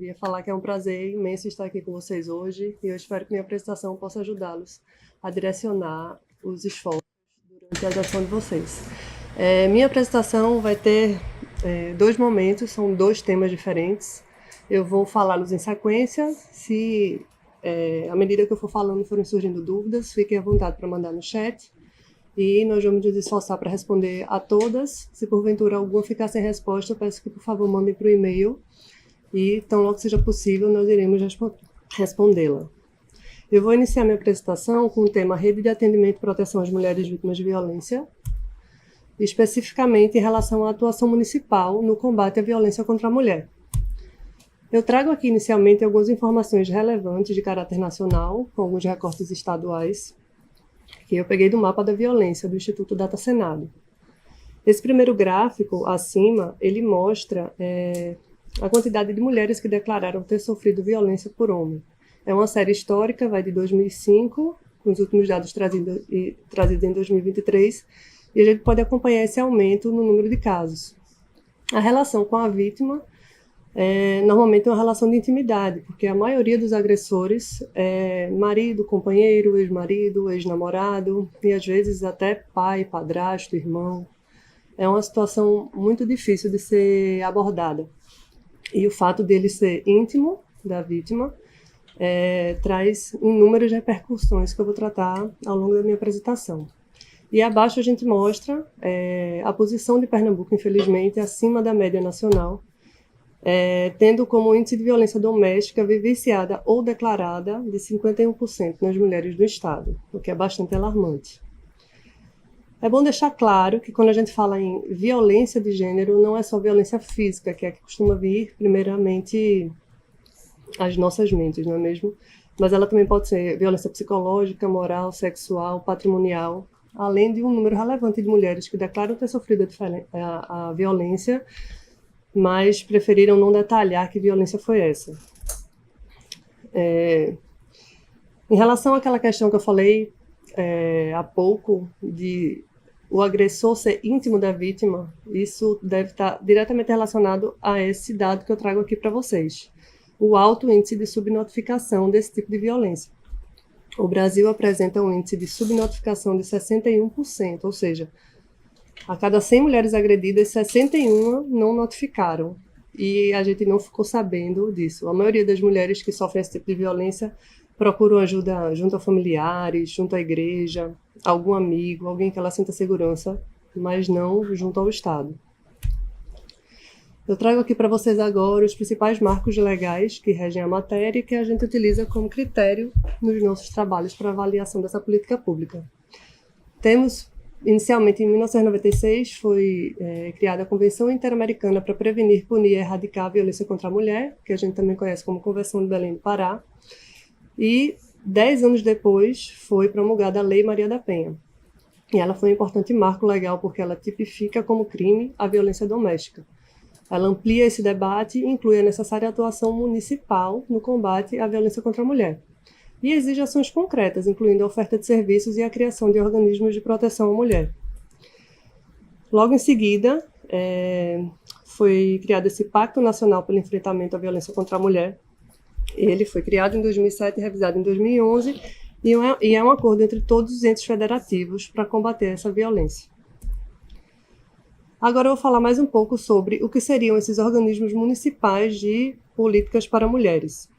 Queria falar que é um prazer imenso estar aqui com vocês hoje e eu espero que minha apresentação possa ajudá-los a direcionar os esforços durante a ação de vocês. Minha apresentação vai ter dois momentos, são dois temas diferentes. Eu vou falá-los em sequência. Se à medida que eu for falando forem surgindo dúvidas, fiquem à vontade para mandar no chat. E nós vamos nos esforçar para responder a todas. Se porventura alguma ficar sem resposta, eu peço que, por favor, mandem para o e-mail. E, tão logo seja possível, nós iremos respondê-la. Eu vou iniciar minha apresentação com o tema Rede de Atendimento e Proteção às Mulheres Vítimas de Violência, especificamente em relação à atuação municipal no combate à violência contra a mulher. Eu trago aqui inicialmente algumas informações relevantes de caráter nacional, com alguns recortes estaduais, que eu peguei do mapa da violência do Instituto Data Senado. Esse primeiro gráfico, acima, ele mostra a quantidade de mulheres que declararam ter sofrido violência por homem. É uma série histórica, vai de 2005, com os últimos dados trazidos em 2023, e a gente pode acompanhar esse aumento no número de casos. A relação com a vítima normalmente é uma relação de intimidade, porque a maioria dos agressores é marido, companheiro, ex-marido, ex-namorado, e às vezes até pai, padrasto, irmão. É uma situação muito difícil de ser abordada. E o fato dele ser íntimo da vítima traz inúmeras repercussões que eu vou tratar ao longo da minha apresentação. E abaixo a gente mostra a posição de Pernambuco, infelizmente, acima da média nacional, tendo como índice de violência doméstica vivenciada ou declarada de 51% nas mulheres do estado, o que é bastante alarmante. É bom deixar claro que quando a gente fala em violência de gênero, não é só violência física, que é que costuma vir primeiramente às nossas mentes, não é mesmo? Mas ela também pode ser violência psicológica, moral, sexual, patrimonial, além de um número relevante de mulheres que declaram ter sofrido a violência, mas preferiram não detalhar que violência foi essa. Em relação àquela questão que eu falei há pouco, de o agressor ser íntimo da vítima, isso deve estar diretamente relacionado a esse dado que eu trago aqui para vocês. O alto índice de subnotificação desse tipo de violência. O Brasil apresenta um índice de subnotificação de 61%, ou seja, a cada 100 mulheres agredidas, 61 não notificaram. E a gente não ficou sabendo disso. A maioria das mulheres que sofrem esse tipo de violência procuram ajuda junto a familiares, junto à igreja, algum amigo, alguém que ela sinta segurança, mas não junto ao Estado. Eu trago aqui para vocês agora os principais marcos legais que regem a matéria e que a gente utiliza como critério nos nossos trabalhos para avaliação dessa política pública. Temos, inicialmente, em 1996, foi criada a Convenção Interamericana para Prevenir, Punir e Erradicar a Violência contra a Mulher, que a gente também conhece como Convenção de Belém do Pará. E 10 anos depois foi promulgada a Lei Maria da Penha. E ela foi um importante marco legal porque ela tipifica como crime a violência doméstica. Ela amplia esse debate e inclui a necessária atuação municipal no combate à violência contra a mulher. E exige ações concretas, incluindo a oferta de serviços e a criação de organismos de proteção à mulher. Logo em seguida, foi criado esse Pacto Nacional pelo Enfrentamento à Violência contra a Mulher. Ele foi criado em 2007 e revisado em 2011, e é um acordo entre todos os entes federativos para combater essa violência. Agora eu vou falar mais um pouco sobre o que seriam esses organismos municipais de políticas para mulheres.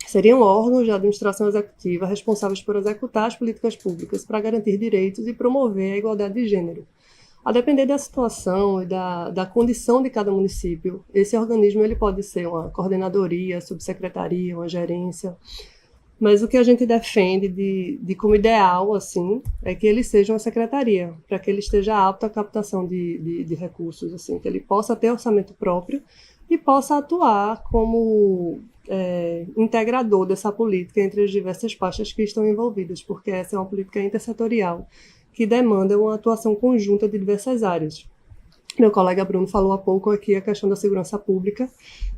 Seriam órgãos de administração executiva responsáveis por executar as políticas públicas para garantir direitos e promover a igualdade de gênero. A depender da situação e da condição de cada município, esse organismo ele pode ser uma coordenadoria, subsecretaria, uma gerência, mas o que a gente defende de como ideal assim, é que ele seja uma secretaria, para que ele esteja apto à captação de recursos, assim, que ele possa ter orçamento próprio e possa atuar como integrador dessa política entre as diversas pastas que estão envolvidas, porque essa é uma política intersetorial que demanda uma atuação conjunta de diversas áreas. Meu colega Bruno falou há pouco aqui a questão da segurança pública.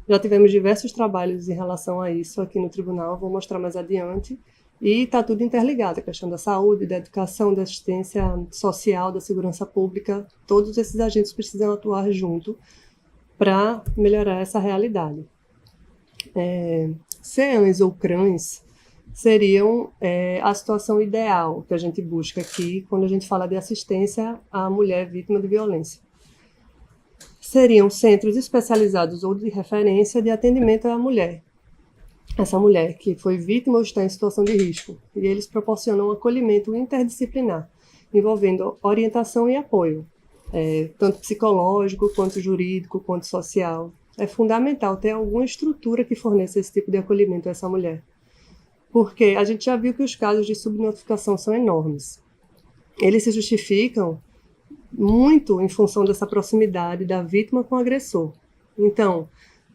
Já tivemos diversos trabalhos em relação a isso aqui no tribunal, vou mostrar mais adiante. E está tudo interligado, a questão da saúde, da educação, da assistência social, da segurança pública. Todos esses agentes precisam atuar junto para melhorar essa realidade. CEANs ou CRANs seriam a situação ideal que a gente busca aqui quando a gente fala de assistência à mulher vítima de violência. Seriam centros especializados ou de referência de atendimento à mulher. Essa mulher que foi vítima ou está em situação de risco. E eles proporcionam um acolhimento interdisciplinar, envolvendo orientação e apoio, tanto psicológico, quanto jurídico, quanto social. É fundamental ter alguma estrutura que forneça esse tipo de acolhimento a essa mulher. Porque a gente já viu que os casos de subnotificação são enormes. Eles se justificam muito em função dessa proximidade da vítima com o agressor. Então,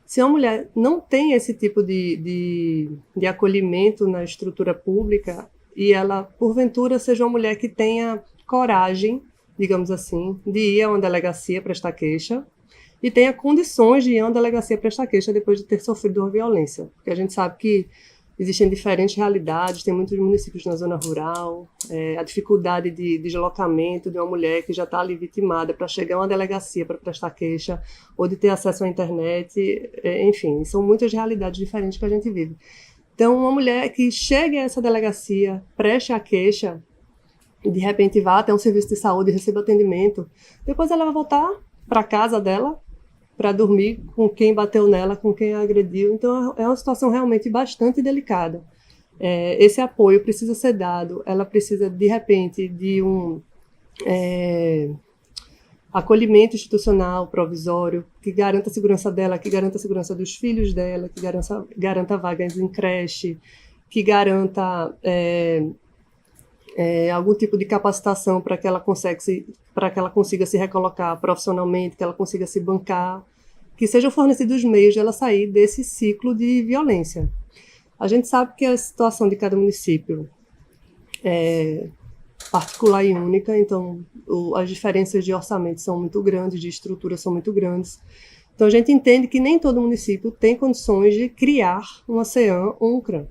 se uma mulher não tem esse tipo de acolhimento na estrutura pública e ela, porventura, seja uma mulher que tenha coragem, digamos assim, de ir a uma delegacia prestar queixa e tenha condições de ir a uma delegacia prestar queixa depois de ter sofrido uma violência. Porque a gente sabe que existem diferentes realidades, tem muitos municípios na zona rural, a dificuldade de deslocamento de uma mulher que já está ali vitimada para chegar a uma delegacia para prestar queixa, ou de ter acesso à internet, enfim, são muitas realidades diferentes que a gente vive. Então, uma mulher que chegue a essa delegacia, preste a queixa, e de repente vá até um serviço de saúde e receba atendimento, depois ela vai voltar para a casa dela, para dormir com quem bateu nela, com quem a agrediu. Então, é uma situação realmente bastante delicada. Esse apoio precisa ser dado, ela precisa, de repente, de um acolhimento institucional provisório que garanta a segurança dela, que garanta a segurança dos filhos dela, que garanta vagas em creche, que garanta algum tipo de capacitação para que ela consiga se recolocar profissionalmente, que ela consiga se bancar, que sejam fornecidos meios de ela sair desse ciclo de violência. A gente sabe que a situação de cada município é particular e única, então as diferenças de orçamento são muito grandes, de estrutura são muito grandes. Então a gente entende que nem todo município tem condições de criar uma CEAN ou um CRAN.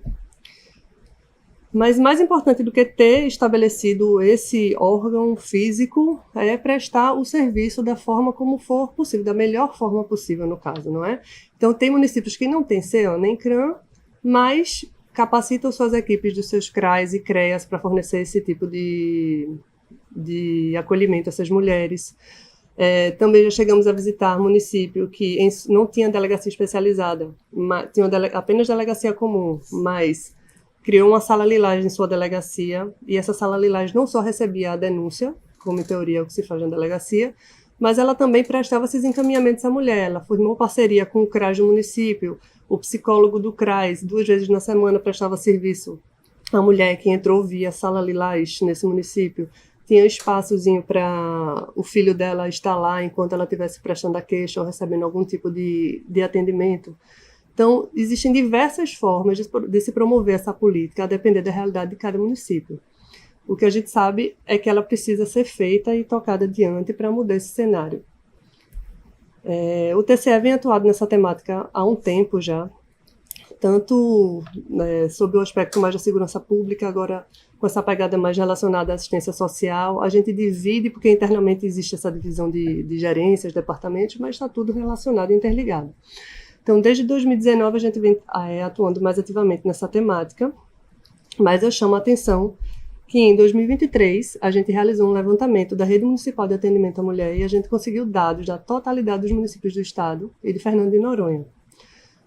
Mas mais importante do que ter estabelecido esse órgão físico é prestar o serviço da forma como for possível, da melhor forma possível, no caso, não é? Então, tem municípios que não têm CEAN nem CRAN, mas capacitam suas equipes dos seus CRAs e CREAs para fornecer esse tipo de acolhimento a essas mulheres. Também já chegamos a visitar município que não tinha delegacia especializada, tinha apenas delegacia comum, mas criou uma sala lilás em sua delegacia, e essa sala lilás não só recebia a denúncia, como em teoria é o que se faz na delegacia, mas ela também prestava esses encaminhamentos à mulher. Ela formou parceria com o CRAS do município, o psicólogo do CRAS, 2 vezes na semana prestava serviço à mulher que entrou via sala lilás nesse município. Tinha um espaçozinho para o filho dela estar lá enquanto ela estivesse prestando a queixa ou recebendo algum tipo de atendimento. Então, existem diversas formas de se promover essa política, a depender da realidade de cada município. O que a gente sabe é que ela precisa ser feita e tocada adiante para mudar esse cenário. O TCE vem atuando nessa temática há um tempo já, tanto sob o aspecto mais da segurança pública, agora com essa pegada mais relacionada à assistência social. A gente divide, porque internamente existe essa divisão de gerências, departamentos, mas está tudo relacionado e interligado. Então, desde 2019, a gente vem atuando mais ativamente nessa temática, mas eu chamo a atenção que em 2023 a gente realizou um levantamento da Rede Municipal de Atendimento à Mulher e a gente conseguiu dados da totalidade dos municípios do estado e de Fernando de Noronha.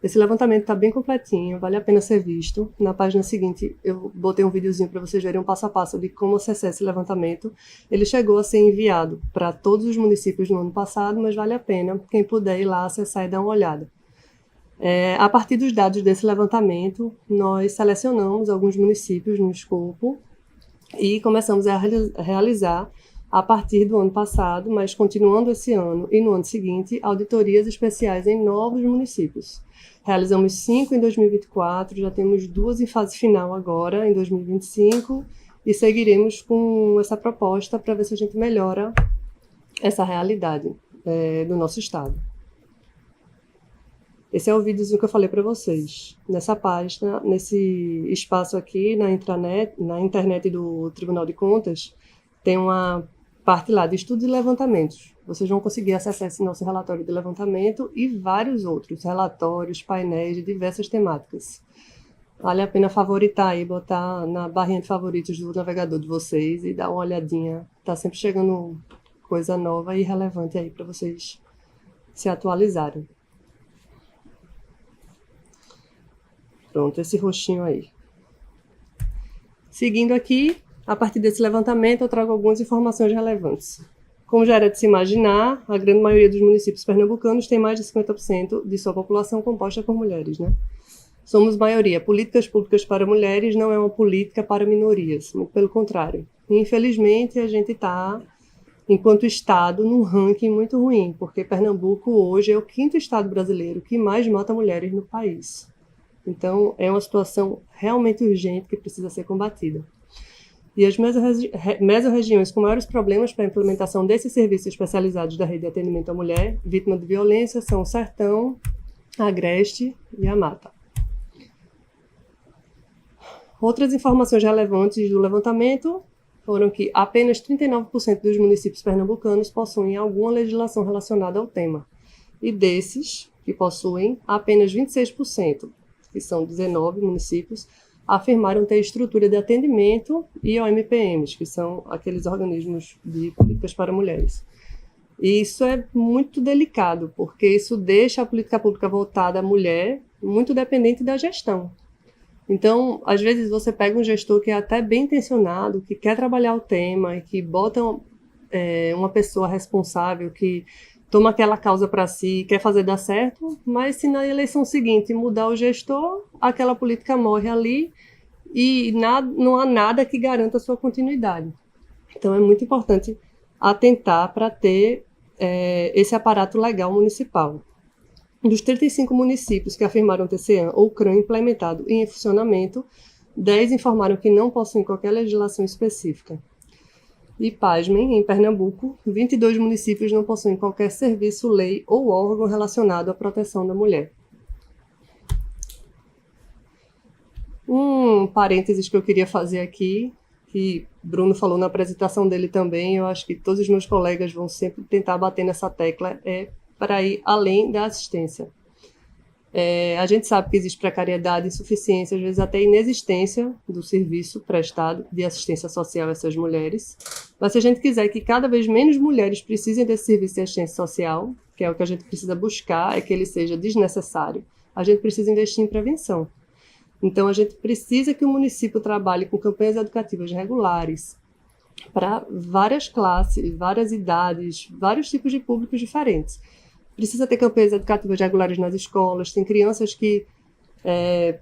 Esse levantamento está bem completinho, vale a pena ser visto. Na página seguinte eu botei um videozinho para vocês verem um passo a passo de como acessar esse levantamento. Ele chegou a ser enviado para todos os municípios no ano passado, mas vale a pena quem puder ir lá acessar e dar uma olhada. A partir dos dados desse levantamento, nós selecionamos alguns municípios no escopo e começamos a realizar, a partir do ano passado, mas continuando esse ano e no ano seguinte, auditorias especiais em novos municípios. Realizamos 5 em 2024, já temos 2 em fase final agora, em 2025, e seguiremos com essa proposta para ver se a gente melhora essa realidade do nosso estado. Esse é o videozinho que eu falei para vocês. Nessa página, nesse espaço aqui, na internet do Tribunal de Contas, tem uma parte lá de estudos e levantamentos. Vocês vão conseguir acessar esse nosso relatório de levantamento e vários outros relatórios, painéis de diversas temáticas. Vale a pena favoritar aí, botar na barrinha de favoritos do navegador de vocês e dar uma olhadinha. Tá sempre chegando coisa nova e relevante aí para vocês se atualizarem. Pronto, esse roxinho aí. Seguindo aqui, a partir desse levantamento, eu trago algumas informações relevantes. Como já era de se imaginar, a grande maioria dos municípios pernambucanos tem mais de 50% de sua população composta por mulheres, né? Somos maioria. Políticas públicas para mulheres não é uma política para minorias, muito pelo contrário. E, infelizmente, a gente está, enquanto Estado, num ranking muito ruim, porque Pernambuco hoje é o 5º estado brasileiro que mais mata mulheres no país. Então, é uma situação realmente urgente que precisa ser combatida. E as mesorregiões com maiores problemas para a implementação desses serviços especializados da rede de atendimento à mulher vítima de violência são o Sertão, a Agreste e a Mata. Outras informações relevantes do levantamento foram que apenas 39% dos municípios pernambucanos possuem alguma legislação relacionada ao tema. E desses que possuem, apenas 26%, que são 19 municípios, afirmaram ter estrutura de atendimento e OMPMs, que são aqueles organismos de políticas para mulheres. E isso é muito delicado, porque isso deixa a política pública voltada à mulher muito dependente da gestão. Então, às vezes você pega um gestor que é até bem intencionado, que quer trabalhar o tema e que bota uma pessoa responsável que toma aquela causa para si, quer fazer dar certo, mas se na eleição seguinte mudar o gestor, aquela política morre ali e não há nada que garanta a sua continuidade. Então é muito importante atentar para ter esse aparato legal municipal. Dos 35 municípios que afirmaram ter CEAM ou CRAM implementado e em funcionamento, 10 informaram que não possuem qualquer legislação específica. E, pasmem, em Pernambuco, 22 municípios não possuem qualquer serviço, lei ou órgão relacionado à proteção da mulher. Um parênteses que eu queria fazer aqui, que Bruno falou na apresentação dele também, eu acho que todos os meus colegas vão sempre tentar bater nessa tecla, para ir além da assistência. A gente sabe que existe precariedade, insuficiência, às vezes até inexistência do serviço prestado de assistência social a essas mulheres. Mas se a gente quiser que cada vez menos mulheres precisem desse serviço de assistência social, que é o que a gente precisa buscar, é que ele seja desnecessário, a gente precisa investir em prevenção. Então, a gente precisa que o município trabalhe com campanhas educativas regulares para várias classes, várias idades, vários tipos de públicos diferentes. Precisa ter campanhas educativas regulares nas escolas, tem crianças que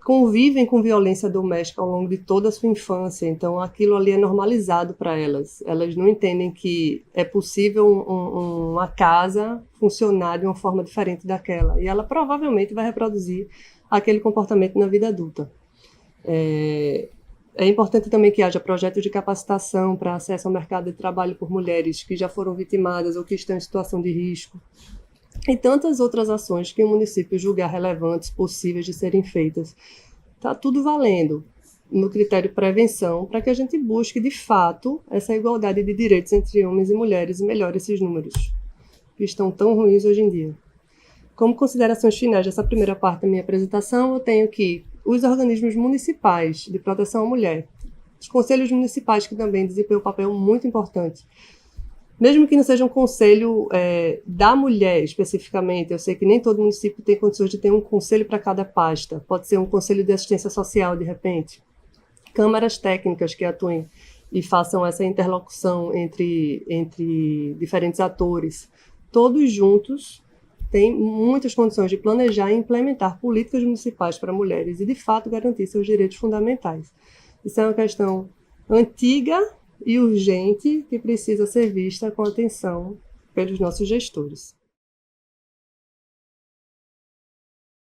convivem com violência doméstica ao longo de toda a sua infância, então aquilo ali é normalizado para elas. Elas não entendem que é possível uma casa funcionar de uma forma diferente daquela, e ela provavelmente vai reproduzir aquele comportamento na vida adulta. É importante também que haja projetos de capacitação para acesso ao mercado de trabalho por mulheres que já foram vitimadas ou que estão em situação de risco. E tantas outras ações que o município julgar relevantes, possíveis de serem feitas. Está tudo valendo no critério prevenção para que a gente busque, de fato, essa igualdade de direitos entre homens e mulheres e melhore esses números, que estão tão ruins hoje em dia. Como considerações finais dessa primeira parte da minha apresentação, eu tenho que os organismos municipais de proteção à mulher, os conselhos municipais que também desempenham um papel muito importante, mesmo que não seja um conselho da mulher especificamente, eu sei que nem todo município tem condições de ter um conselho para cada pasta, pode ser um conselho de assistência social de repente, câmaras técnicas que atuem e façam essa interlocução entre diferentes atores, todos juntos têm muitas condições de planejar e implementar políticas municipais para mulheres e de fato garantir seus direitos fundamentais. Isso é uma questão antiga e urgente que precisa ser vista com atenção pelos nossos gestores.